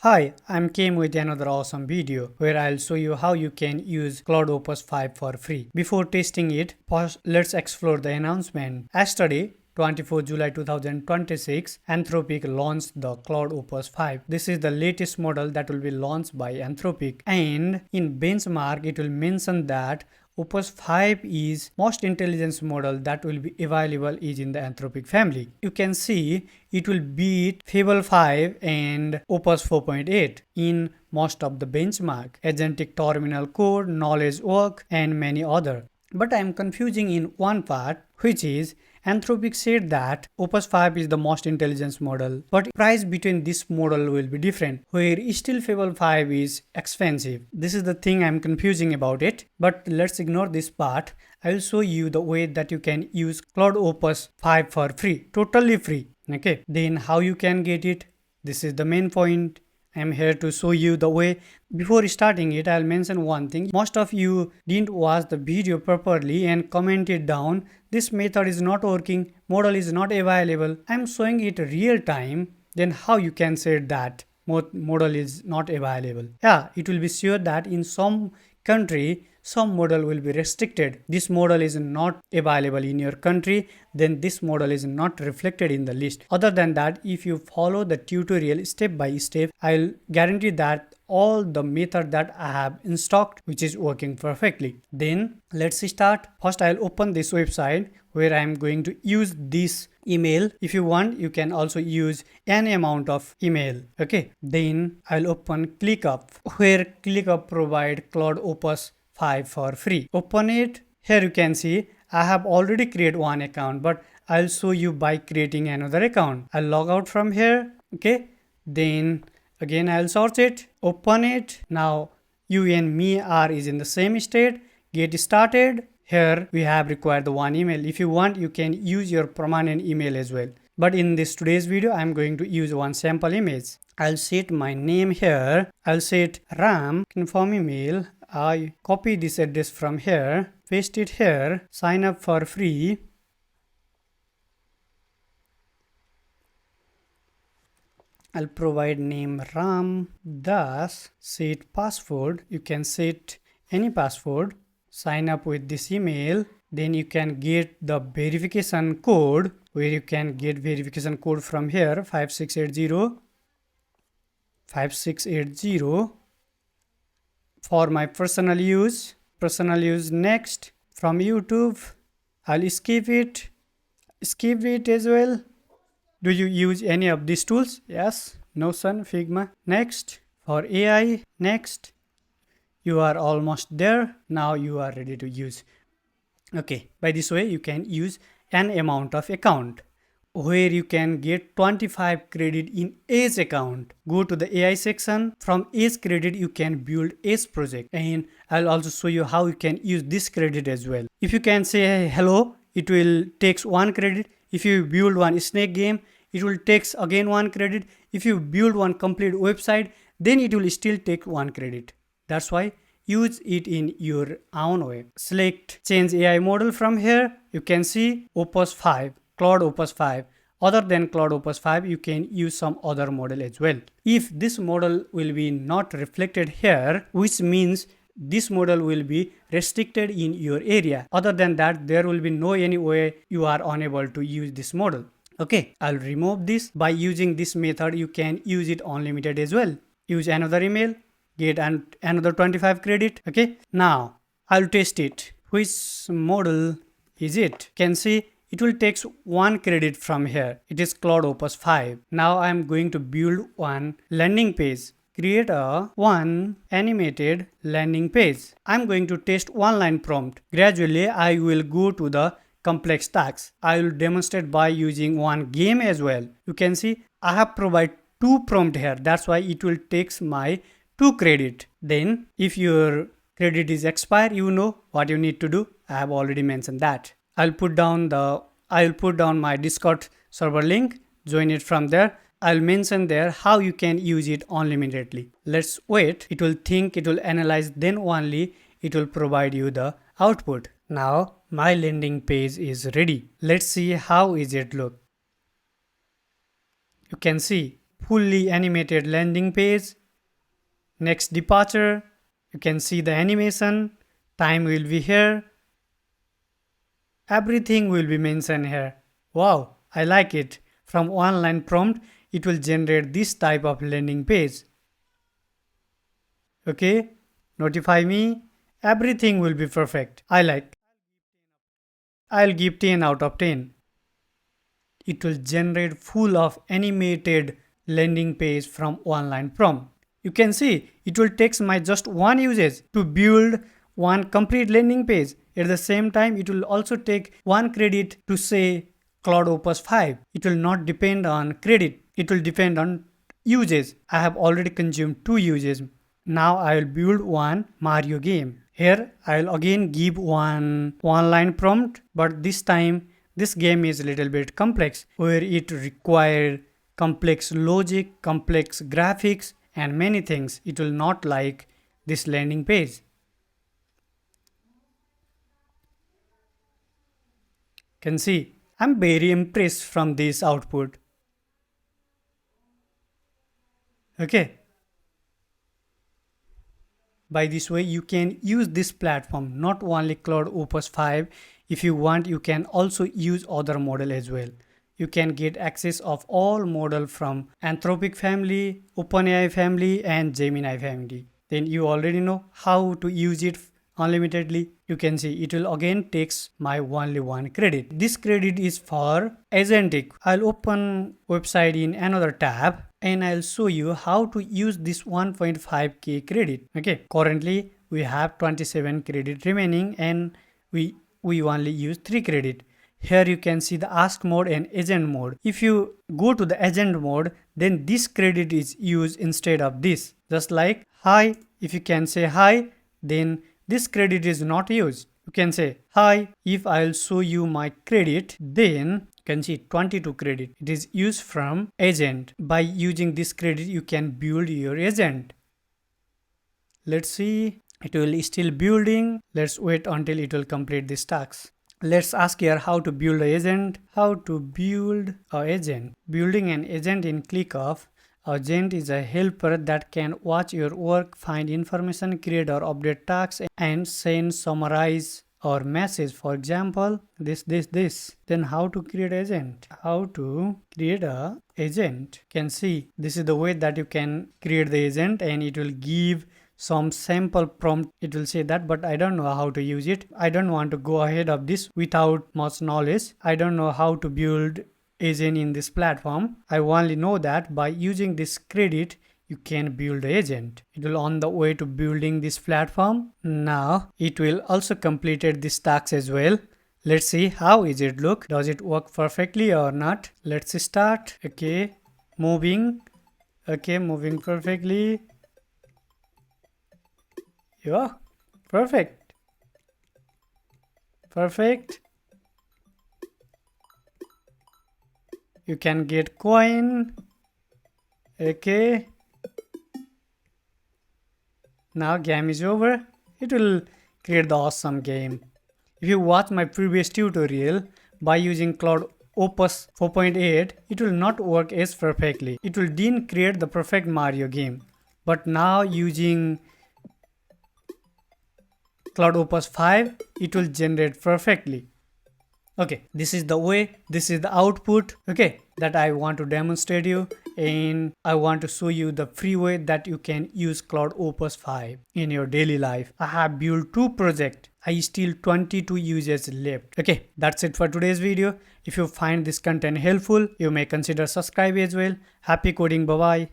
Hi, I'm came with another awesome video where I'll show you how you can use Claude Opus 5 for free. Before testing it, first let's explore the announcement. Yesterday, 24 July 2026, Anthropic launched the Claude Opus 5. This is the latest model that will be launched by Anthropic, and in benchmark it will mention that Opus 5 is most intelligence model that will be available is in the Anthropic family. You can see it will beat Fable 5 and Opus 4.8 in most of the benchmark, agentic terminal code, knowledge work, and many other. But I am confusing in one part, which is Anthropic said that Opus 5 is the most intelligence model, but price between this model will be different, where still Fable 5 is expensive. This is the thing I'm confusing about it, but let's ignore this part. I'll show you the way that you can use Claude Opus 5 for free, totally free. Okay, then how you can get it? This is the main point. I'm here to show you the way. Before starting it, I'll mention one thing. Most of you didn't watch the video properly and commented down, this method is not working, model is not available. I'm showing it real time. Then how you can say that model is not available? Yeah, it will be sure that in some country, some model will be restricted. This model is not available in your country, then this model is not reflected in the list. Other than that, if you follow the tutorial step by step, I'll guarantee that all the method that I have in stock which is working perfectly. Then let's start. First I'll open this website where I'm going to use this email. If you want, you can also use an amount of email. Okay, then I'll open ClickUp, where ClickUp provide Claude Opus 5 for free. Open it. Here you can see I have already created one account, but I'll show you by creating another account. I'll log out from here. Okay, then again I'll search it, open it. Now you and me are is in the same state. Get started. Here we have required the one email. If you want, you can use your permanent email as well. But in this today's video, I'm going to use one sample image. I'll set my name here. I'll set Ram, confirm email. I copy this address from here, paste it here, sign up for free. I'll provide name Ram, thus set password. You can set any password. Sign up with this email. Then you can get the verification code, where you can get verification code from here 5680 for my personal use. Next. From YouTube, I'll skip it as well. Do you use any of these tools? Yes, Notion, Figma. Next. For AI, next. You are almost there. Now you are ready to use. Okay, by this way you can use an amount of account, where you can get 25 credit in Edge account. Go to the AI section. From Edge credit you can build Edge project, and I'll also show you how you can use this credit as well. If you can say hello, it will takes 1 credit. If you build one snake game, it will takes again 1 credit. If you build one complete website, then it will still take 1 credit. That's why use it in your own way. Select change AI model from here. You can see Opus 5, Claude Opus 5. Other than Claude Opus 5, you can use some other model as well. If this model will be not reflected here, which means this model will be restricted in your area. Other than that, there will be no any way you are unable to use this model. Okay, I'll remove this. By using this method, you can use it unlimited as well. Use another email, get another 25 credit. Okay, now I'll test it. Which model is it? Can see it will take 1 credit from here. It is Claude Opus 5. Now I'm going to build one landing page. Create one animated landing page. I'm going to test one line prompt. Gradually I will go to the complex tasks. I will demonstrate by using one game as well. You can see I have provided 2 prompt here. That's why it will take my 2 credit. Then if your credit is expired, you know what you need to do. I have already mentioned that. I'll put down my Discord server link. Join it from there. I'll mention there how you can use it unlimitedly. Let's wait. It will think, it will analyze, then only it will provide you the output. Now my landing page is ready. Let's see how is it look. You can see fully animated landing page. Next departure, you can see the animation, time will be here. Everything will be mentioned here. Wow, I like it. From one line prompt, it will generate this type of landing page. Okay, notify me. Everything will be perfect. I'll give 10 out of 10. It will generate full of animated landing page from one line prompt. You can see it will take my just one usage to build one complete landing page. At the same time, it will also take one credit to say Claude Opus 5. It will not depend on credit. It will depend on uses. I have already consumed 2 uses. Now I will build one Mario game. Here I will again give one line prompt, but this time this game is a little bit complex, where it requires complex logic, complex graphics and many things. It will not like this landing page. Can see I'm very impressed from this output. Okay. By this way, you can use this platform, not only Claude Opus 5. If you want, you can also use other model as well. You can get access of all model from Anthropic family, OpenAI family and Gemini family. Then you already know how to use it unlimitedly. You can see it will again takes my only one credit. This credit is for agentic. I'll open website in another tab and I'll show you how to use this 1.5k credit. Okay, currently we have 27 credit remaining and we only use 3 credit. Here you can see the ask mode and agent mode. If you go to the agent mode, then this credit is used instead of this. Just like hi, if you can say hi, then this credit is not used. You can say hi. If I'll show you my credit, then you can see 22 credit. It is used from agent. By using this credit, you can build your agent. Let's see. It will still building. Let's wait until it will complete this task. Let's ask here how to build an agent. How to build an agent. Building an agent in ClickUp. Agent is a helper that can watch your work, find information, create or update tasks, and send, summarize or message. For example, this. Then how to create agent? How to create a agent? You can see this is the way that you can create the agent, and it will give some sample prompt. It will say that, but I don't know how to use it. I don't want to go ahead of this without much knowledge. I don't know how to build agent in this platform. I only know that by using this credit you can build agent. It will on the way to building this platform. Now it will also completed this task as well. Let's see how is it look. Does it work perfectly or not? Let's start. Okay, moving. Okay, moving perfectly. Yeah, perfect. You can get coin. Okay. Now game is over. It will create the awesome game. If you watch my previous tutorial, by using Claude Opus 4.8, it will not work as perfectly. It will didn't create the perfect Mario game. But now using Claude Opus 5, it will generate perfectly. Okay, this is the way, this is the output, okay, that I want to demonstrate you, and I want to show you the free way that you can use Claude Opus 5 in your daily life. I have built 2 projects. I still 22 users left. Okay, that's it for today's video. If you find this content helpful, you may consider subscribe as well. Happy coding, bye bye.